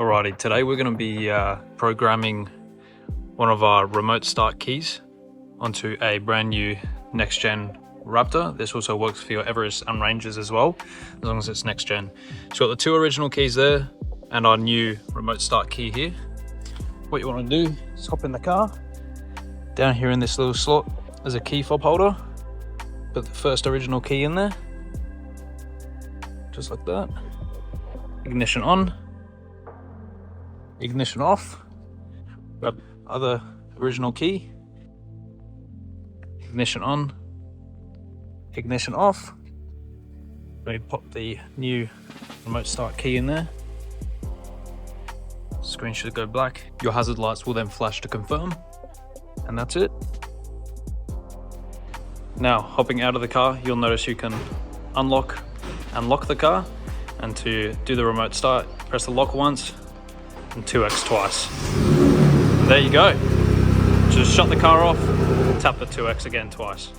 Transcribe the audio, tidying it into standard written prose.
Alrighty, today we're going to be programming one of our remote start keys onto a brand new next gen Raptor. This also works for your Everest and Rangers as well, as long as it's next gen. It's got the two original keys there and our new remote start key here. What you want to do is hop in the car. Down here in this little slot there's a key fob holder. Put the first original key in there, just like that. Ignition on, ignition off. Grab the other original key, ignition on, ignition off. We pop the new remote start key in there. Screen should go black. Your hazard lights will then flash to confirm, and that's it. Now, hopping out of the car, you'll notice you can unlock and lock the car, and to do the remote start, press the lock once and 2x twice. And there you go. Just shut the car off, tap the 2x again twice.